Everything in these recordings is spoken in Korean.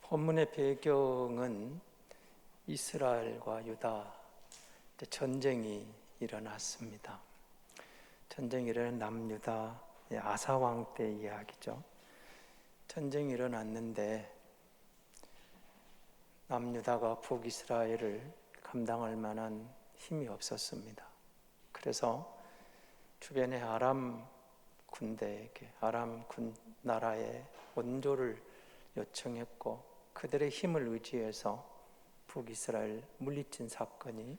본문의 배경은 이스라엘과 유다 전쟁이 일어났습니다. 전쟁이 일어난 남유다 아사왕 때 이야기죠. 전쟁이 일어났는데 남유다가 북이스라엘을 감당할 만한 힘이 없었습니다. 그래서 주변의 아람 군대에게 아람 나라의 원조를 요청했고 그들의 힘을 의지해서 북이스라엘 물리친 사건이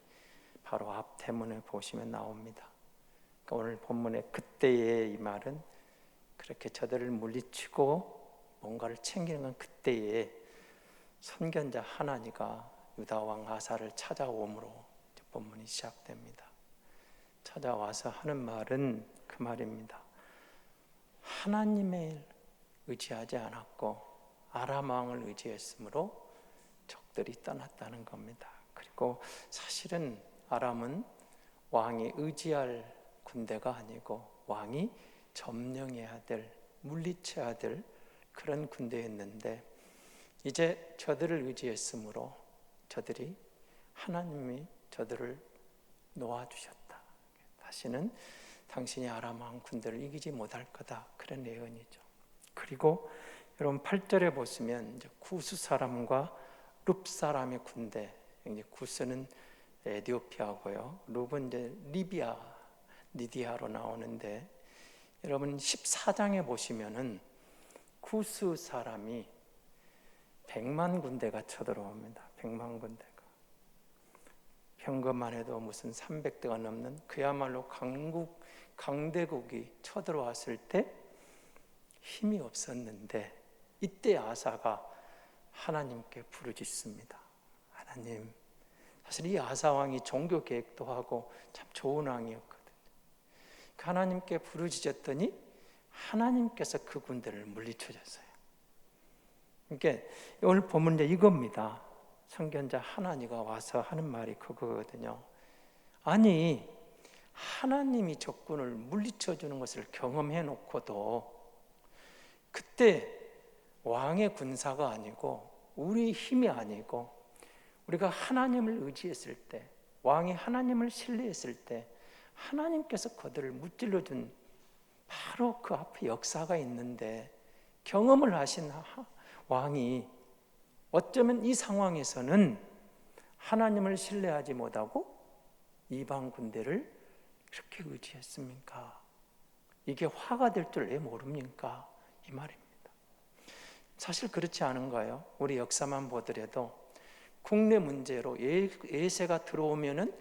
바로 앞 대문에 보시면 나옵니다. 그러니까 오늘 본문의 그때의 이 말은 그렇게 저들을 물리치고 뭔가를 챙기는 건 그때에 선견자 하나니가 유다 왕 아사를 찾아옴으로 본문이 시작됩니다. 찾아와서 하는 말은 그 말입니다. 하나님을 의지하지 않았고 아람 왕을 의지했으므로 적들이 떠났다는 겁니다. 그리고 사실은 아람은 왕이 의지할 군대가 아니고 왕이 점령해야 될, 물리쳐야 될 그런 군대였는데 이제 저들을 의지했으므로 하나님이 저들을 놓아주셨다. 다시는 당신이 아람 왕 군대를 이기지 못할 거다. 그런 예언이죠. 그리고 여러분 8절에 보시면 이제 구스 사람과 룹 사람의 군대, 이제 구스는 에티오피아고요. 룹은 이제 리디아로 나오는데 여러분 14장에 보시면은 구스 사람이 100만 군대가 쳐들어옵니다. 100만 군대가. 현금만 해도 무슨 300대가 넘는 그야말로 강대국이 쳐들어왔을 때 힘이 없었는데 이때 아사가 하나님께 부르짖습니다. 하나님, 사실 이 아사 왕이 종교 계획도 하고 참 좋은 왕이었거든요. 하나님께 부르짖었더니 하나님께서 그 군대를 물리쳐줬어요. 그러니까 오늘 보면 이겁니다. 선견자 하나니가 와서 하는 말이 그거거든요. 아니, 하나님이 적군을 물리쳐주는 것을 경험해 놓고도 그때 왕의 군사가 아니고 우리 힘이 아니고 우리가 하나님을 의지했을 때, 왕이 하나님을 신뢰했을 때 하나님께서 그들을 무찔러준 바로 그 앞에 역사가 있는데 경험을 하신 왕이 어쩌면 이 상황에서는 하나님을 신뢰하지 못하고 이방 군대를 그렇게 의지했습니까? 이게 화가 될 줄 왜 모릅니까? 이 말입니다. 사실 그렇지 않은가요? 우리 역사만 보더라도 국내 문제로 외세가 들어오면은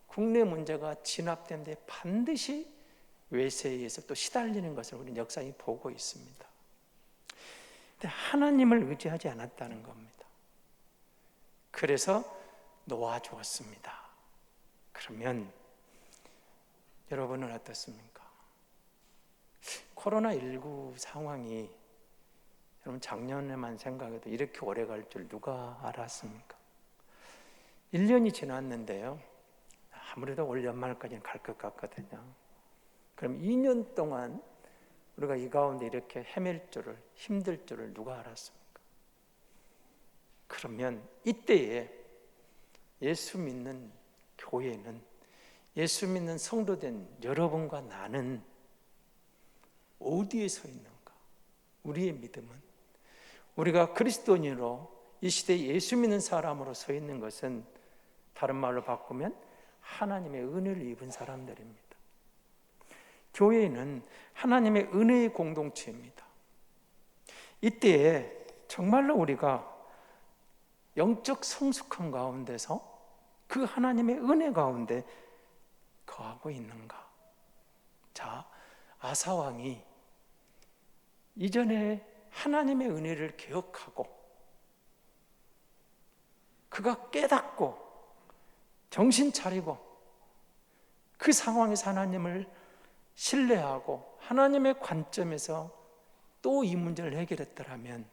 국내 문제가 진압되는데 반드시 외세에 의해서 또 시달리는 것을 우리는 역사에 보고 있습니다. 근데 하나님을 의지하지 않았다는 겁니다. 그래서 놓아주었습니다. 그러면 여러분은 어떻습니까? 코로나19 상황이 여러분 작년에만 생각해도 이렇게 오래 갈 줄 누가 알았습니까? 1년이 지났는데요. 아무래도 올 연말까지는 갈 것 같거든요. 그럼 2년 동안 우리가 이 가운데 이렇게 헤맬 줄을, 힘들 줄을 누가 알았습니까? 그러면 이때에 예수 믿는 교회는, 예수 믿는 성도된 여러분과 나는 어디에 서 있는가? 우리의 믿음은, 우리가 그리스도인으로 이 시대에 예수 믿는 사람으로 서 있는 것은 다른 말로 바꾸면 하나님의 은혜를 입은 사람들입니다. 교회는 하나님의 은혜의 공동체입니다. 이때에 정말로 우리가 영적 성숙한 가운데서 그 하나님의 은혜 가운데 거하고 있는가? 자, 아사왕이 이전에 하나님의 은혜를 기억하고 그가 깨닫고 정신 차리고 그 상황에서 하나님을 신뢰하고 하나님의 관점에서 또 이 문제를 해결했더라면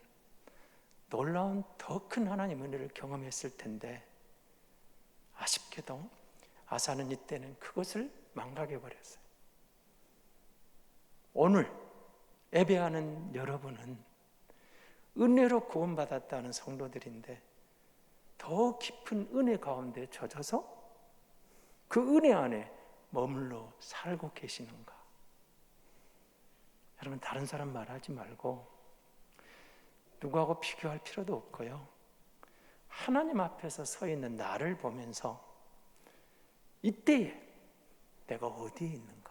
놀라운 더 큰 하나님의 은혜를 경험했을 텐데 아쉽게도 아사는 이때는 그것을 망각해버렸어요. 오늘 예배하는 여러분은 은혜로 구원받았다는 성도들인데 더 깊은 은혜 가운데 젖어서 그 은혜 안에 머물러 살고 계시는가? 여러분, 다른 사람 말하지 말고 누구하고 비교할 필요도 없고요, 하나님 앞에서 서 있는 나를 보면서 이때에 내가 어디에 있는가?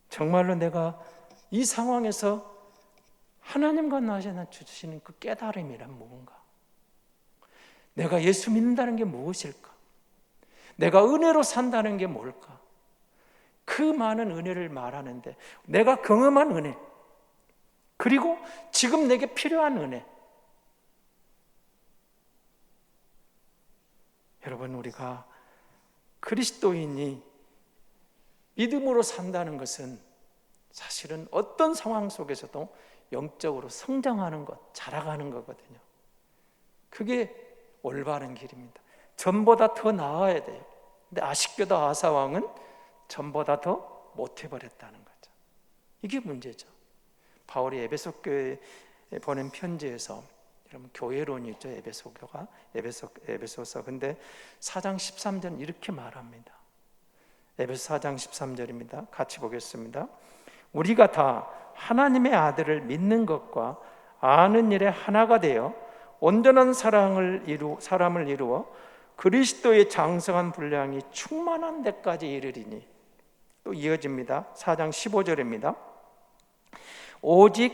정말로 내가 이 상황에서 하나님과 나에게 주시는 그 깨달음이란 무엇인가? 내가 예수 믿는다는 게 무엇일까? 내가 은혜로 산다는 게 뭘까? 그 많은 은혜를 말하는데 내가 경험한 은혜, 그리고 지금 내게 필요한 은혜, 여러분, 우리가 그리스도인이 믿음으로 산다는 것은 사실은 어떤 상황 속에서도 영적으로 성장하는 것, 자라가는 거거든요. 그게 올바른 길입니다. 전보다 더 나아야 돼요. 근데 아쉽게도 아사 왕은 전보다 더 못해버렸다는 거죠. 이게 문제죠. 바울이 에베소 교회에 보낸 편지에서, 여러분 교회론이 있죠. 에베소서. 근데 4장 13절 이렇게 말합니다. 에베소 4장 13절입니다. 같이 보겠습니다. 우리가 다 하나님의 아들을 믿는 것과 아는 일에 하나가 되어 온전한 사람을 이루어 그리스도의 장성한 분량이 충만한 데까지 이르리니. 또 이어집니다. 4장 15절입니다. 오직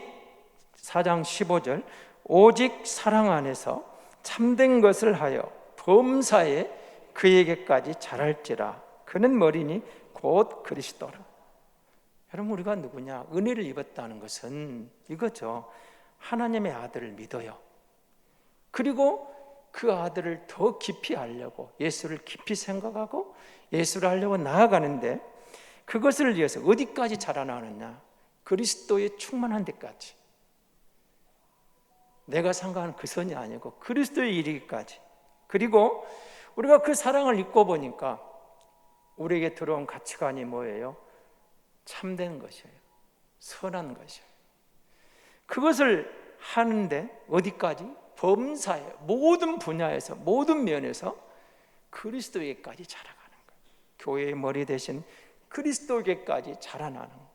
4장 15절 오직 사랑 안에서 참된 것을 하여 범사에 그에게까지 자랄지라. 그는 머리니 곧 그리스도라. 여러분, 우리가 누구냐? 은혜를 입었다는 것은 이거죠. 하나님의 아들을 믿어요. 그리고 그 아들을 더 깊이 알려고, 예수를 깊이 생각하고 예수를 알려고 나아가는데, 그것을 위해서 어디까지 자라나느냐? 그리스도의 충만한 데까지. 내가 생각하는 그 선이 아니고 그리스도의 이르기까지. 그리고 우리가 그 사랑을 잊고 보니까 우리에게 들어온 가치관이 뭐예요? 참된 것이에요. 선한 것이에요. 그것을 하는데 어디까지? 범사에, 모든 분야에서, 모든 면에서 그리스도에게까지 자라가는 거예요. 교회의 머리 대신 그리스도에게까지 자라나는 거예요.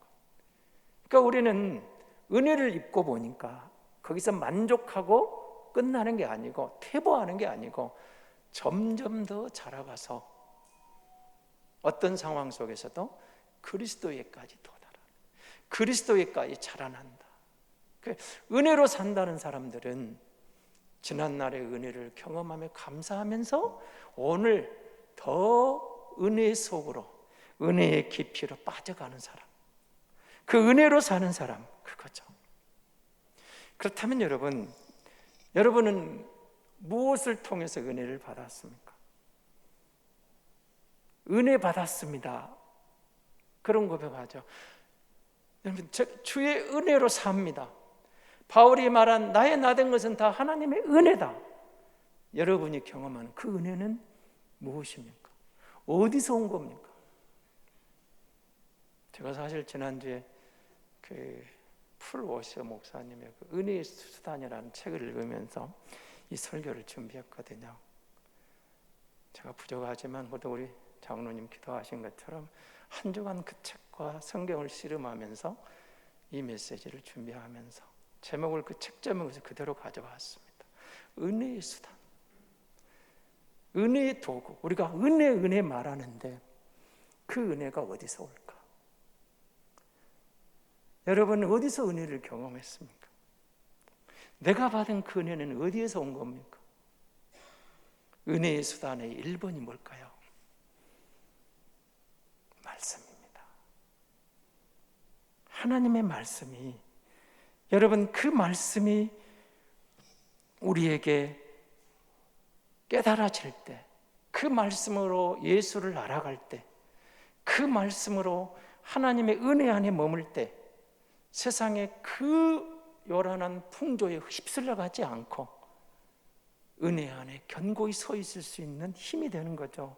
그러니까 우리는 은혜를 입고 보니까 거기서 만족하고 끝나는 게 아니고, 퇴보하는 게 아니고 점점 더 자라가서 어떤 상황 속에서도 그리스도에까지 도달하는, 그리스도에까지 자라난다. 은혜로 산다는 사람들은 지난날의 은혜를 경험하며 감사하면서 오늘 더 은혜 속으로, 은혜의 깊이로 빠져가는 사람, 그 은혜로 사는 사람, 그거죠. 그렇다면 여러분은 무엇을 통해서 은혜를 받았습니까? 은혜 받았습니다. 그런 고백하죠. 여러분, 주의 은혜로 삽니다. 바울이 말한 나의 나된 것은 다 하나님의 은혜다. 여러분이 경험하는 그 은혜는 무엇입니까? 어디서 온 겁니까? 제가 사실 지난주에 풀 워셔 목사님의 그 은혜의 수단이라는 책을 읽으면서 이 설교를 준비했거든요. 제가 부족하지만 그래도 우리 장로님 기도하신 것처럼 한 주간 그 책과 성경을 씨름하면서 이 메시지를 준비하면서 제목을, 그 책 제목을 그대로 가져왔습니다. 은혜의 수단, 은혜의 도구. 우리가 은혜 말하는데 그 은혜가 어디서 올까? 여러분은 어디서 은혜를 경험했습니까? 내가 받은 그 은혜는 어디에서 온 겁니까? 은혜의 수단의 1번이 뭘까요? 말씀입니다. 하나님의 말씀이, 여러분, 그 말씀이 우리에게 깨달아질 때, 그 말씀으로 예수를 알아갈 때, 그 말씀으로 하나님의 은혜 안에 머물 때 세상의 그 요란한 풍조에 휩쓸려가지 않고 은혜 안에 견고히 서 있을 수 있는 힘이 되는 거죠.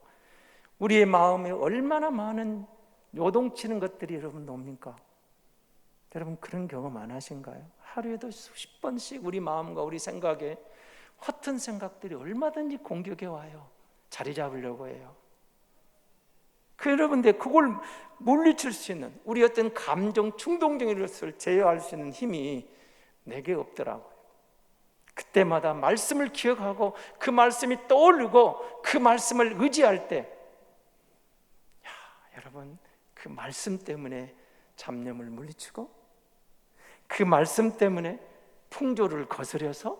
우리의 마음에 얼마나 많은 요동치는 것들이 여러분 놉니까? 여러분 그런 경험 안 하신가요? 하루에도 수십 번씩 우리 마음과 우리 생각에 허튼 생각들이 얼마든지 공격해 와요. 자리 잡으려고 해요. 여러분들 그걸 물리칠 수 있는, 우리 어떤 감정 충동적인 것을 제어할 수 있는 힘이 내게 없더라고요. 그때마다 말씀을 기억하고 그 말씀이 떠오르고 그 말씀을 의지할 때, 여러분 그 말씀 때문에 잡념을 물리치고 그 말씀 때문에 풍조를 거스려서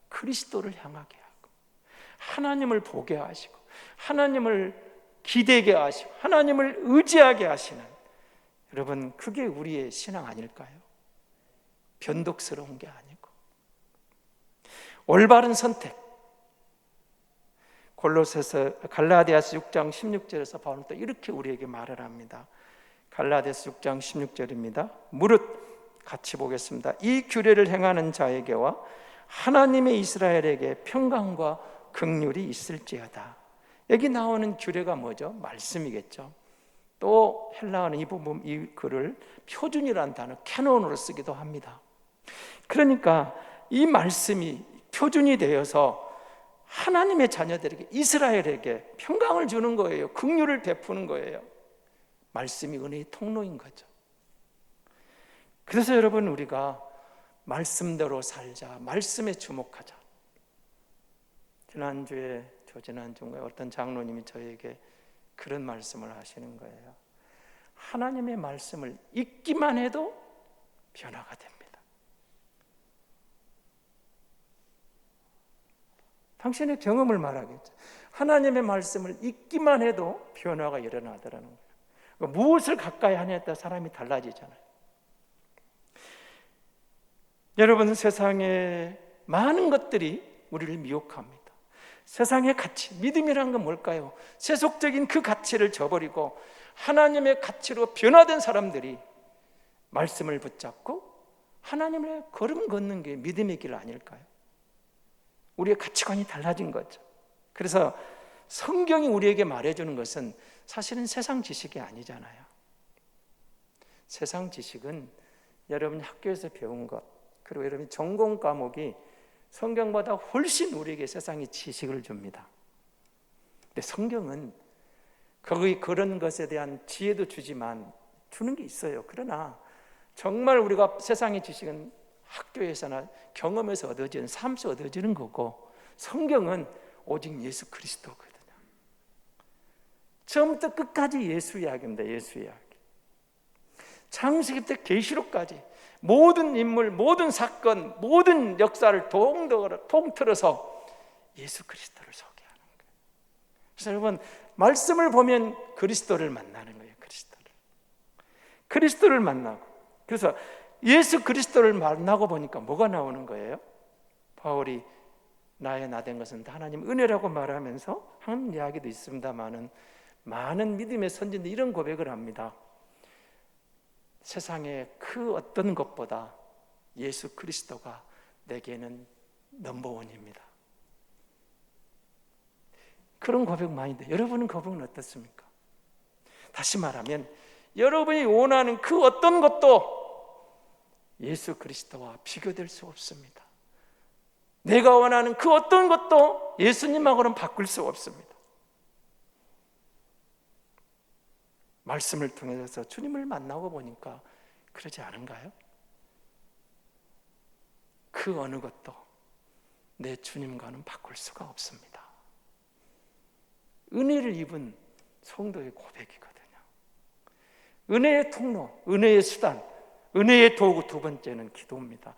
그리스도를 향하게 하고 하나님을 보게 하시고 하나님을 기대게 하시고 하나님을 의지하게 하시는, 여러분 그게 우리의 신앙 아닐까요? 변덕스러운 게 아니고 올바른 선택. 갈라디아서 6장 16절에서 바울은 또 이렇게 우리에게 말을 합니다. 갈라디아서 6장 16절입니다. 무릇 같이 보겠습니다. 이 규례를 행하는 자에게와 하나님의 이스라엘에게 평강과 긍휼이 있을지어다. 여기 나오는 규례가 뭐죠? 말씀이겠죠. 또 헬라어는 이 부분, 이 글을 표준이라는 단어 캐논으로 쓰기도 합니다. 그러니까 이 말씀이 표준이 되어서 하나님의 자녀들에게, 이스라엘에게 평강을 주는 거예요. 긍휼을 베푸는 거예요. 말씀이 은혜의 통로인 거죠. 그래서 여러분 우리가 말씀대로 살자, 말씀에 주목하자. 지난주에, 저지난주에 어떤 장로님이 저에게 그런 말씀을 하시는 거예요. 하나님의 말씀을 읽기만 해도 변화가 됩니다. 당신의 경험을 말하겠죠. 하나님의 말씀을 읽기만 해도 변화가 일어나더라는 거예요. 그러니까 무엇을 가까이 하냐에 따라 사람이 달라지잖아요. 여러분 세상에 많은 것들이 우리를 미혹합니다. 세상의 가치, 믿음이란 건 뭘까요? 세속적인 그 가치를 저버리고 하나님의 가치로 변화된 사람들이 말씀을 붙잡고 하나님의 걸음 걷는 게 믿음의 길 아닐까요? 우리의 가치관이 달라진 거죠. 그래서 성경이 우리에게 말해주는 것은 사실은 세상 지식이 아니잖아요. 세상 지식은 여러분이 학교에서 배운 것, 그리고 여러분이 전공 과목이 성경보다 훨씬 우리에게 세상의 지식을 줍니다. 근데 성경은 거기 그런 것에 대한 지혜도 주지만 주는 게 있어요. 그러나 정말 우리가 세상의 지식은 학교에서나 경험에서 얻어지는, 삶에서 얻어지는 거고, 성경은 오직 예수 그리스도거든요. 처음부터 끝까지 예수 이야기입니다. 예수 이야기. 창세기부터 계시록까지 모든 인물, 모든 사건, 모든 역사를 통틀어서 예수 그리스도를 소개하는 거예요. 그래서 여러분 말씀을 보면 그리스도를 만나는 거예요. 그리스도를 만나고, 그래서 예수 그리스도를 만나고 보니까 뭐가 나오는 거예요? 바울이 나의 나된 것은 다 하나님 은혜라고 말하면서 한 이야기도 있습니다만은, 많은 믿음의 선진들이 이런 고백을 합니다. 세상의 그 어떤 것보다 예수 그리스도가 내게는 넘버원입니다. 그런 고백 많이 돼요. 여러분은 고백은 어떻습니까? 다시 말하면 여러분이 원하는 그 어떤 것도 예수 그리스도와 비교될 수 없습니다. 내가 원하는 그 어떤 것도 예수님하고는 바꿀 수 없습니다. 말씀을 통해서 주님을 만나고 보니까 그러지 않은가요? 그 어느 것도 내 주님과는 바꿀 수가 없습니다. 은혜를 입은 성도의 고백이거든요. 은혜의 통로, 은혜의 수단, 은혜의 도구, 두 번째는 기도입니다.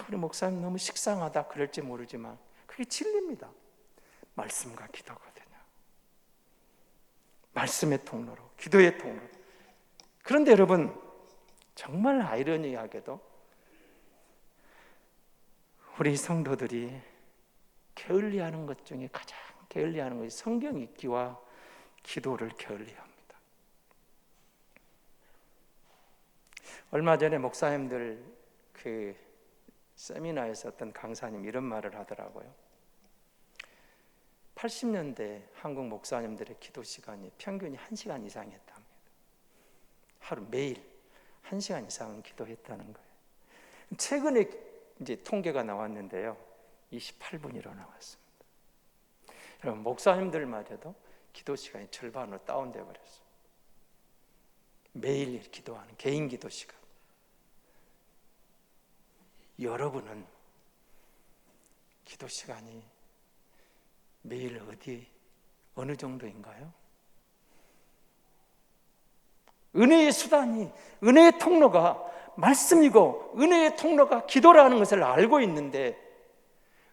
우리 목사님 너무 식상하다 그럴지 모르지만 그게 진리입니다. 말씀과 기도거든요. 말씀의 통로로, 기도의 통로로. 그런데 여러분 정말 아이러니하게도 우리 성도들이 게을리하는 것 중에 가장 게을리하는 것이 성경 읽기와 기도를 게을리합니다. 얼마 전에 목사님들 그 세미나에서 어떤 강사님 이런 말을 하더라고요. 80년대 한국 목사님들의 기도 시간이 평균이 1시간 이상이었답니다. 하루 매일 1시간 이상은 기도했다는 거예요. 최근에 이제 통계가 나왔는데요, 28분이로 나왔습니다. 여러분, 목사님들마저도 기도 시간이 절반으로 다운되어 버렸어요. 매일 기도하는 개인 기도 시간. 여러분은 기도 시간이 매일 어느 정도인가요? 은혜의 수단이, 은혜의 통로가 말씀이고 은혜의 통로가 기도라는 것을 알고 있는데,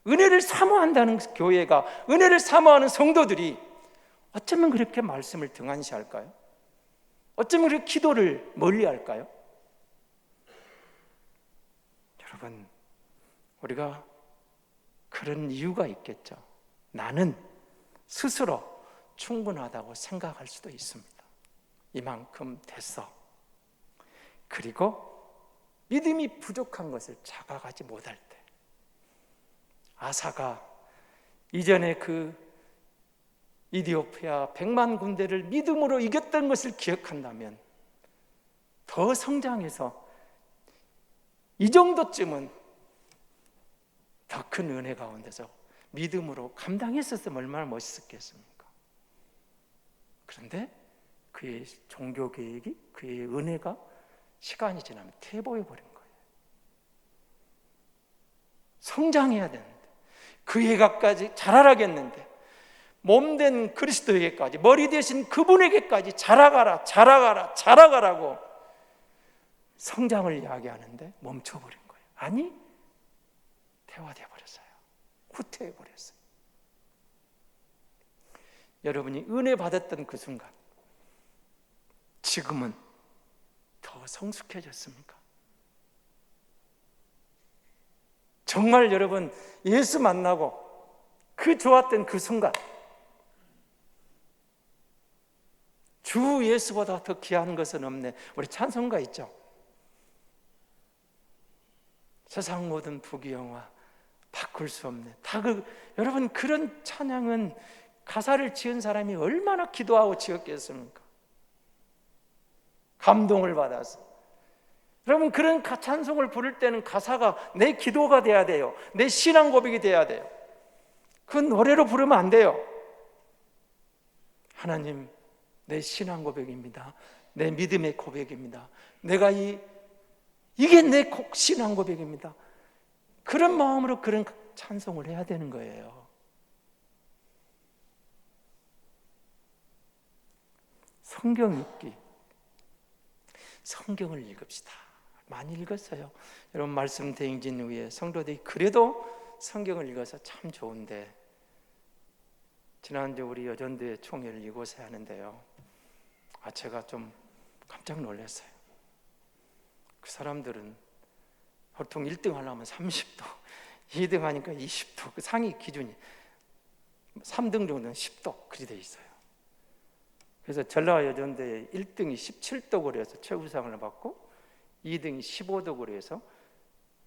은혜를 사모한다는 교회가, 은혜를 사모하는 성도들이 어쩌면 그렇게 말씀을 등한시할까요? 어쩌면 그렇게 기도를 멀리할까요? 여러분, 우리가 그런 이유가 있겠죠. 나는 스스로 충분하다고 생각할 수도 있습니다. 이만큼 됐어. 그리고 믿음이 부족한 것을 자각하지 못할 때, 아사가 이전에 그 이디오피아 100만 군대를 믿음으로 이겼던 것을 기억한다면 더 성장해서 이 정도쯤은 더 큰 은혜 가운데서 믿음으로 감당했었으면 얼마나 멋있었겠습니까? 그런데 그의 종교 계획이, 그의 은혜가 시간이 지나면 퇴보해 버린 거예요. 성장해야 되는데, 그 해가까지 자라라겠는데, 몸된 그리스도에게까지, 머리 대신 그분에게까지 자라가라, 자라가라, 자라가라고 성장을 이야기하는데 멈춰버린 거예요. 아니, 퇴화되어 버렸어요. 후퇴해 버렸어요. 여러분이 은혜 받았던 그 순간, 지금은 더 성숙해졌습니까? 정말 여러분, 예수 만나고 그 좋았던 그 순간, 주 예수보다 더 귀한 것은 없네. 우리 찬송가 있죠? 세상 모든 부귀영화 바꿀 수 없네. 여러분, 그런 찬양은 가사를 지은 사람이 얼마나 기도하고 지었겠습니까? 감동을 받아서. 여러분, 그런 찬송을 부를 때는 가사가 내 기도가 돼야 돼요. 내 신앙 고백이 돼야 돼요. 그 노래로 부르면 안 돼요. 하나님, 내 신앙 고백입니다. 내 믿음의 고백입니다. 내가 이게 내 신앙 고백입니다. 그런 마음으로 그런 찬송을 해야 되는 거예요. 성경 읽기, 성경을 읽읍시다. 많이 읽었어요. 여러분, 말씀 대행진 후에 성도들이 그래도 성경을 읽어서 참 좋은데, 지난주 우리 여전대 총회를 이곳에 하는데요, 제가 좀 깜짝 놀랐어요. 그 사람들은 보통 1등 하려면 30도, 2등 하니까 20도, 그 상위 기준이 3등 정도는 10도 그리 돼 있어요. 그래서 전라 여전대 1등이 17도 그래서 최우수상을 받고 2등이 15도 그래서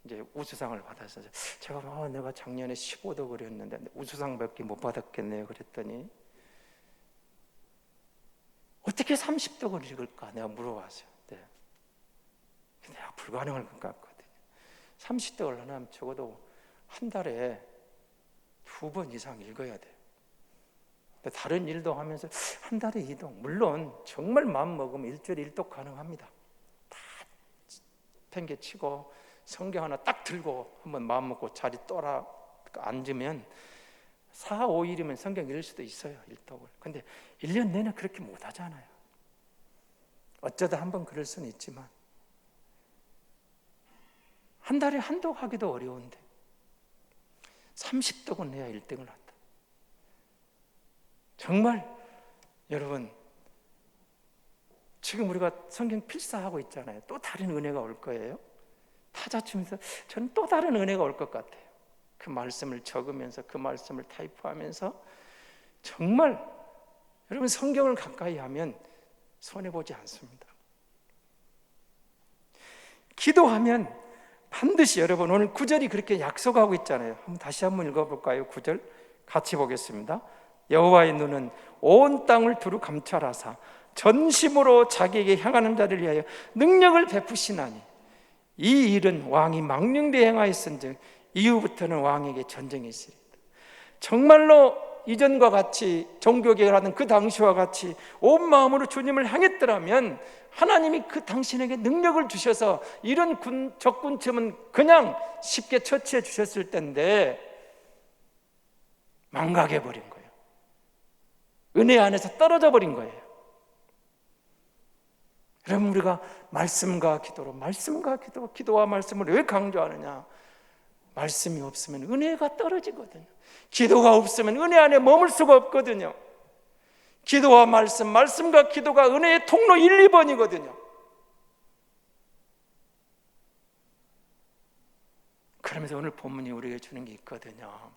이제 우수상을 받았어요. 제가 내가 작년에 15도 그랬는데 우수상밖에 못 받았겠네요. 그랬더니 어떻게 30도 읽을까 내가 물어봤어요. 네. 내가 불가능할 것 같거든요. 30도 하려면 적어도 한 달에 2번 이상 읽어야 돼요. 다른 일도 하면서 한 달에 2도, 물론 정말 마음 먹으면 일주일에 1도 가능합니다. 다 팽개치고 성경 하나 딱 들고 한번 마음 먹고 자리 떠라 앉으면 4, 5일이면 성경 읽을 수도 있어요. 1독을. 근데 1년 내내 그렇게 못 하잖아요. 어쩌다 한번 그럴 수는 있지만 한 달에 한독 하기도 어려운데 30독은 내야 1등을 한다. 정말 여러분, 지금 우리가 성경 필사하고 있잖아요. 또 다른 은혜가 올 거예요. 타자 치면서 저는 또 다른 은혜가 올 것 같아요. 그 말씀을 적으면서 그 말씀을 타이프하면서 정말 여러분, 성경을 가까이 하면 손해보지 않습니다. 기도하면 반드시, 여러분 오늘 9절이 그렇게 약속하고 있잖아요. 다시 한번 읽어볼까요? 9절 같이 보겠습니다. 여호와의 눈은 온 땅을 두루 감찰하사 전심으로 자기에게 향하는 자를 위하여 능력을 베푸시나니 이 일은 왕이 망령되이 행하였은즉 이후부터는 왕에게 전쟁이 있으리라. 정말로 이전과 같이 종교개혁을 하는 그 당시와 같이 온 마음으로 주님을 향했더라면 하나님이 그 당신에게 능력을 주셔서 이런 적군쯤은 그냥 쉽게 처치해 주셨을 텐데 망각해버린 거예요. 은혜 안에서 떨어져 버린 거예요. 여러분, 우리가 말씀과 기도로, 말씀과 기도, 기도와 말씀을 왜 강조하느냐? 말씀이 없으면 은혜가 떨어지거든요. 기도가 없으면 은혜 안에 머물 수가 없거든요. 기도와 말씀, 말씀과 기도가 은혜의 통로 1, 2번이거든요. 그러면서 오늘 본문이 우리에게 주는 게 있거든요.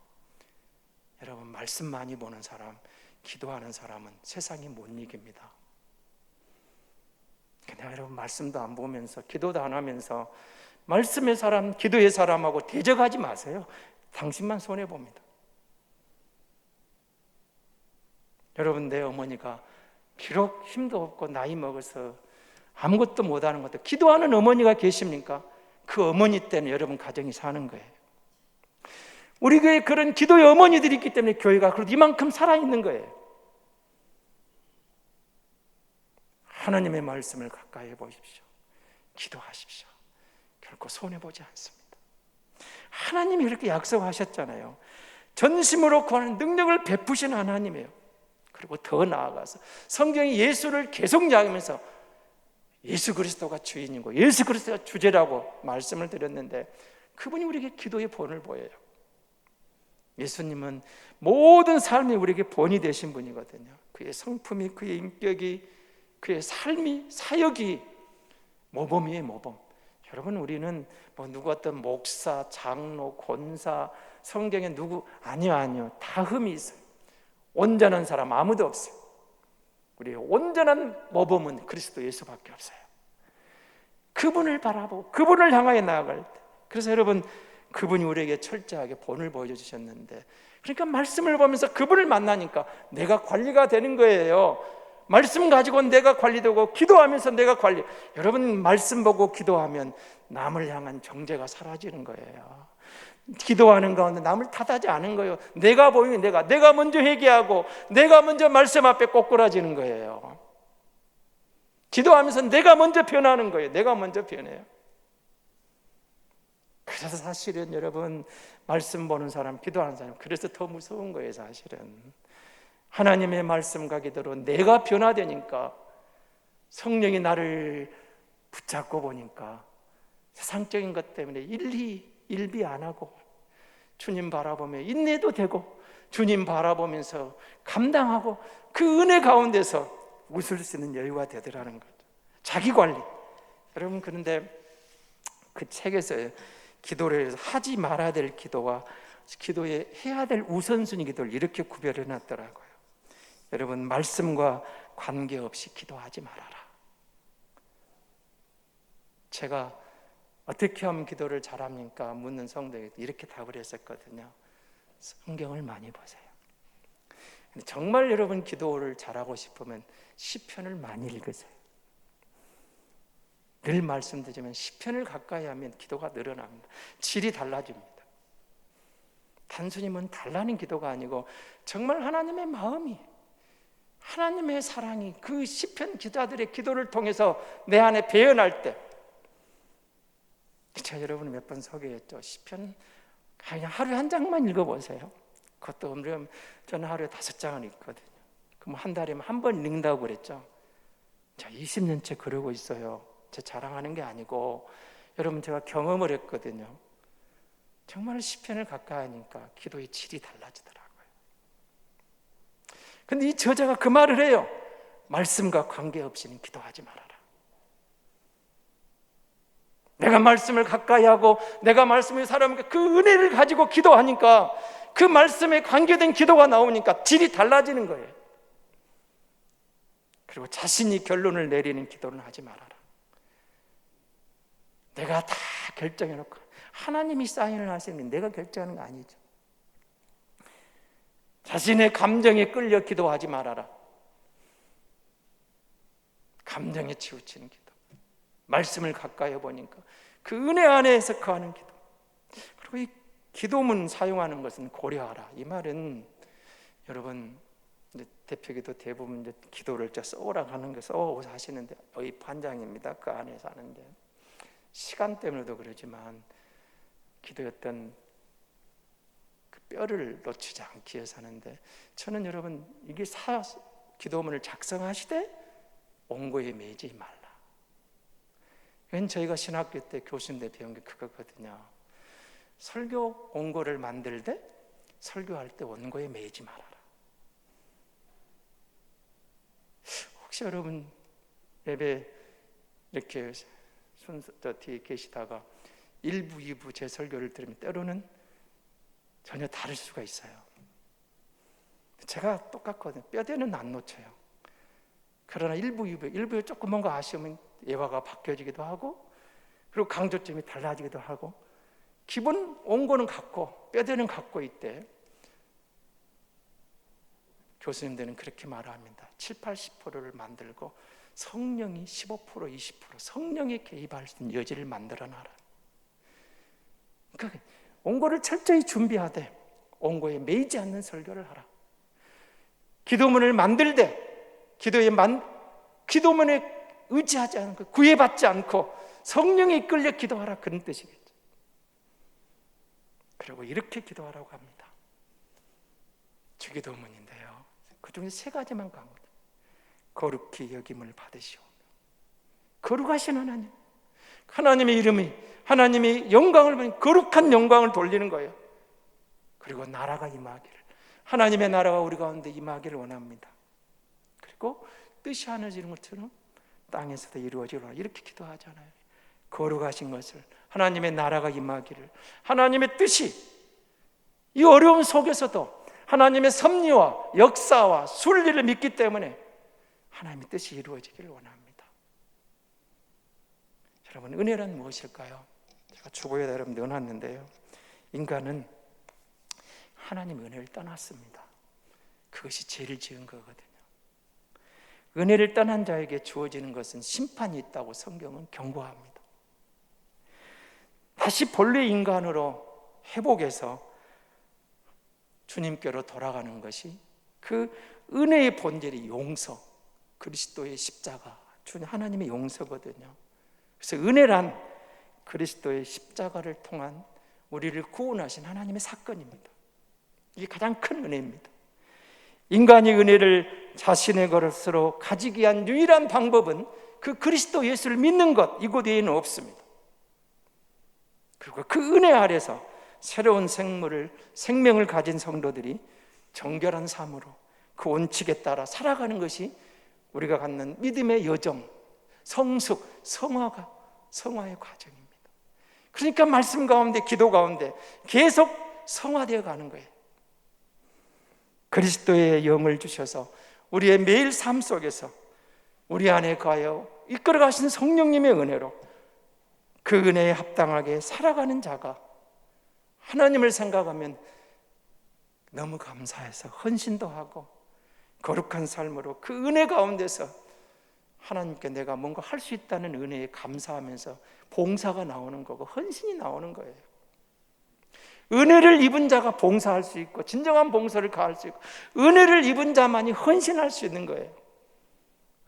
여러분, 말씀 많이 보는 사람, 기도하는 사람은 세상이 못 이깁니다. 그냥 여러분, 말씀도 안 보면서 기도도 안 하면서 말씀의 사람, 기도의 사람하고 대적하지 마세요. 당신만 손해봅니다. 여러분, 내 어머니가 비록 힘도 없고 나이 먹어서 아무것도 못하는 것도 기도하는 어머니가 계십니까? 그 어머니 때문에 여러분 가정이 사는 거예요. 우리 교회에 그런 기도의 어머니들이 있기 때문에 교회가 그래도 이만큼 살아있는 거예요. 하나님의 말씀을 가까이 해보십시오. 기도하십시오. 결코 손해보지 않습니다. 하나님이 그렇게 약속하셨잖아요. 전심으로 구하는 능력을 베푸신 하나님이에요. 그리고 더 나아가서 성경이 예수를 계속 이야기하면서 예수 그리스도가 주인이고 예수 그리스도가 주제라고 말씀을 드렸는데 그분이 우리에게 기도의 본을 보여요. 예수님은 모든 삶이 우리에게 본이 되신 분이거든요. 그의 성품이, 그의 인격이, 그의 삶이, 사역이 모범이에요, 모범. 여러분, 우리는 뭐 누구 어떤 목사, 장로, 권사, 성경에 누구 아니요. 다 흠이 있어요. 온전한 사람 아무도 없어요. 우리의 온전한 모범은 그리스도 예수밖에 없어요. 그분을 바라보고 그분을 향하여 나아갈 때, 그래서 여러분, 그분이 우리에게 철저하게 본을 보여주셨는데, 그러니까 말씀을 보면서 그분을 만나니까 내가 관리가 되는 거예요. 말씀 가지고 내가 관리되고 기도하면서 내가 관리. 여러분, 말씀 보고 기도하면 남을 향한 정죄가 사라지는 거예요. 기도하는 가운데 남을 탓하지 않은 거예요. 내가 보이면 내가 먼저 회개하고 내가 먼저 말씀 앞에 꼬꾸라지는 거예요. 기도하면서 내가 먼저 변하는 거예요. 내가 먼저 변해요. 그래서 사실은 여러분, 말씀 보는 사람, 기도하는 사람, 그래서 더 무서운 거예요. 사실은 하나님의 말씀과 기도로 내가 변화되니까, 성령이 나를 붙잡고 보니까 세상적인 것 때문에 일비 안 하고 주님 바라보며 인내도 되고 주님 바라보면서 감당하고 그 은혜 가운데서 웃을 수 있는 여유가 되더라는 거죠. 자기 관리. 여러분, 그런데 그 책에서 기도를 해서 하지 말아야 될 기도와 기도에 해야 될 우선순위 기도를 이렇게 구별해 놨더라고요. 여러분, 말씀과 관계없이 기도하지 말아라. 제가 어떻게 하면 기도를 잘합니까? 묻는 성도에게 이렇게 답을 했었거든요. 성경을 많이 보세요. 정말 여러분 기도를 잘하고 싶으면 시편을 많이 읽으세요. 늘 말씀드리지만 시편을 가까이 하면 기도가 늘어납니다. 질이 달라집니다. 단순히 달라는 기도가 아니고 정말 하나님의 마음이, 하나님의 사랑이 그 시편 기자들의 기도를 통해서 내 안에 배어날 때, 제가 여러분을 몇 번 소개했죠. 시편 그냥 하루에 한 장만 읽어보세요. 그것도 그럼 저는 하루에 5장을 읽거든요. 그럼 한 달에 한 번 읽는다고 그랬죠. 자, 20년째 그러고 있어요. 제 자랑하는 게 아니고, 여러분, 제가 경험을 했거든요. 정말 시편을 가까이 하니까 기도의 질이 달라지더라고요. 근데 이 저자가 그 말을 해요. 말씀과 관계없이는 기도하지 말아라. 내가 말씀을 가까이 하고 내가 말씀의 사람에게 그 은혜를 가지고 기도하니까, 그 말씀에 관계된 기도가 나오니까 질이 달라지는 거예요. 그리고 자신이 결론을 내리는 기도는 하지 말아라. 내가 다 결정해놓고 하나님이 사인을 하시는 게 내가 결정하는 거 아니죠. 자신의 감정에 끌려 기도하지 말아라. 감정에 치우치는 기도, 말씀을 가까이 보니까 그 은혜 안에서 거하는 기도. 그리고 이 기도문 사용하는 것은 고려하라. 이 말은 여러분 이제 대표기도 대부분 이제 기도를 써오라고 하는 거 써오고 하시는데 이 반장입니다. 그 안에서 하는데 시간 때문에도 그러지만 기도의 어떤 그 뼈를 놓치지 않기 위해서 하는데, 저는 여러분 이게 기도문을 작성하시되 원고에 매이지 말라. 이건 저희가 신학교 때 교수님들 배운 게 그거거든요. 설교 원고를 만들 때 설교할 때 원고에 매이지 말아라. 혹시 여러분 예배 이렇게 순서 뒤에 계시다가 1부, 2부 제 설교를 들으면 때로는 전혀 다를 수가 있어요. 제가 똑같거든요. 뼈대는 안 놓쳐요. 그러나 1부, 2부에 조금 뭔가 아쉬우면 예화가 바뀌어지기도 하고, 그리고 강조점이 달라지기도 하고, 기본 원고는 같고 뼈대는 갖고 있대. 교수님들은 그렇게 말합니다. 7, 80%를 만들고 성령이 15%, 20% 성령의 개입할 수 있는 여지를 만들어놔라. 그러니까 원고를 철저히 준비하되 원고에 매이지 않는 설교를 하라. 기도문을 만들 때 기도문에 의지하지 않고 구애받지 않고 성령에 이끌려 기도하라, 그런 뜻이겠죠. 그리고 이렇게 기도하라고 합니다. 주기도문인데요, 그 중에 3가지만 강조해요. 거룩히 여김을 받으시오며. 거룩하신 하나님, 하나님의 이름이, 하나님의 영광을 보니 거룩한 영광을 돌리는 거예요. 그리고 나라가 임하기를, 하나님의 나라가 우리 가운데 임하기를 원합니다. 그리고 뜻이 하늘에서 이룬 것처럼 땅에서도 이루어지라, 이렇게 기도하잖아요. 거룩하신 것을, 하나님의 나라가 임하기를, 하나님의 뜻이 이 어려움 속에서도 하나님의 섭리와 역사와 순리를 믿기 때문에 하나님의 뜻이 이루어지기를 원합니다. 여러분, 은혜란 무엇일까요? 제가 주보에다 여러분 넣어놨는데요, 인간은 하나님의 은혜를 떠났습니다. 그것이 죄를 지은 거거든요. 은혜를 떠난 자에게 주어지는 것은 심판이 있다고 성경은 경고합니다. 다시 본래 인간으로 회복해서 주님께로 돌아가는 것이 그 은혜의 본질이 용서, 그리스도의 십자가, 주님 하나님의 용서거든요. 그래서 은혜란 그리스도의 십자가를 통한 우리를 구원하신 하나님의 사건입니다. 이게 가장 큰 은혜입니다. 인간이 은혜를 자신의 것으로 가지기 위한 유일한 방법은 그 그리스도 예수를 믿는 것, 이곳 외에는 없습니다. 그리고 그 은혜 아래서 새로운 생명을 가진 성도들이 정결한 삶으로 그 원칙에 따라 살아가는 것이 우리가 갖는 믿음의 여정, 성숙, 성화의 과정입니다. 그러니까 말씀 가운데, 기도 가운데 계속 성화되어 가는 거예요. 그리스도의 영을 주셔서 우리의 매일 삶 속에서 우리 안에 가여 이끌어 가신 성령님의 은혜로 그 은혜에 합당하게 살아가는 자가 하나님을 생각하면 너무 감사해서 헌신도 하고 거룩한 삶으로 그 은혜 가운데서 하나님께 내가 뭔가 할 수 있다는 은혜에 감사하면서 봉사가 나오는 거고 헌신이 나오는 거예요. 은혜를 입은 자가 봉사할 수 있고 진정한 봉사를 가할 수 있고, 은혜를 입은 자만이 헌신할 수 있는 거예요.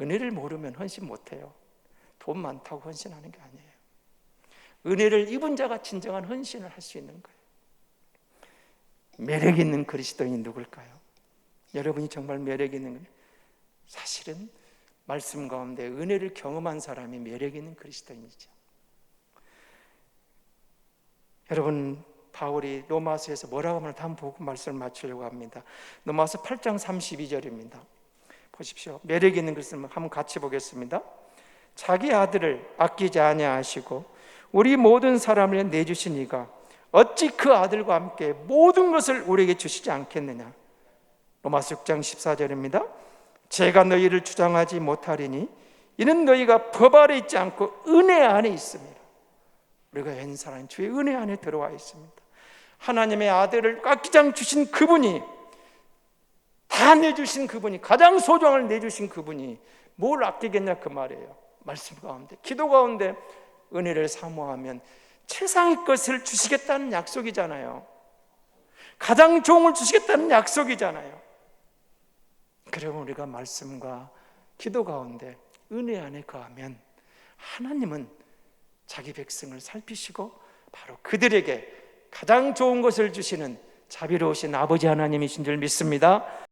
은혜를 모르면 헌신 못해요. 돈 많다고 헌신하는 게 아니에요. 은혜를 입은 자가 진정한 헌신을 할 수 있는 거예요. 매력 있는 그리스도인이 누굴까요? 여러분이 정말 매력 있는 거예요. 사실은 말씀 가운데 은혜를 경험한 사람이 매력 있는 그리스도인이죠. 여러분, 바울이 로마서에서 뭐라고 하면 다음 보고 말씀을 마치려고 합니다. 로마서 8장 32절입니다. 보십시오. 매력 있는 것을 한번 같이 보겠습니다. 자기 아들을 아끼지 아니하시고 우리 모든 사람을 내주신 이가 어찌 그 아들과 함께 모든 것을 우리에게 주시지 않겠느냐. 로마서 6장 14절입니다. 제가 너희를 주장하지 못하리니 이는 너희가 법 아래 있지 않고 은혜 안에 있습니다. 우리가 웬사람 주의 은혜 안에 들어와 있습니다. 하나님의 아들을 깎이장 주신 그분이, 다 내주신 그분이, 가장 소중을 내주신 그분이 뭘 아끼겠냐 그 말이에요. 말씀 가운데, 기도 가운데 은혜를 사모하면 최상의 것을 주시겠다는 약속이잖아요. 가장 좋은 걸 주시겠다는 약속이잖아요. 그러면 우리가 말씀과 기도 가운데 은혜 안에 거하면 하나님은 자기 백성을 살피시고 바로 그들에게 가장 좋은 것을 주시는 자비로우신 아버지 하나님이신 줄 믿습니다.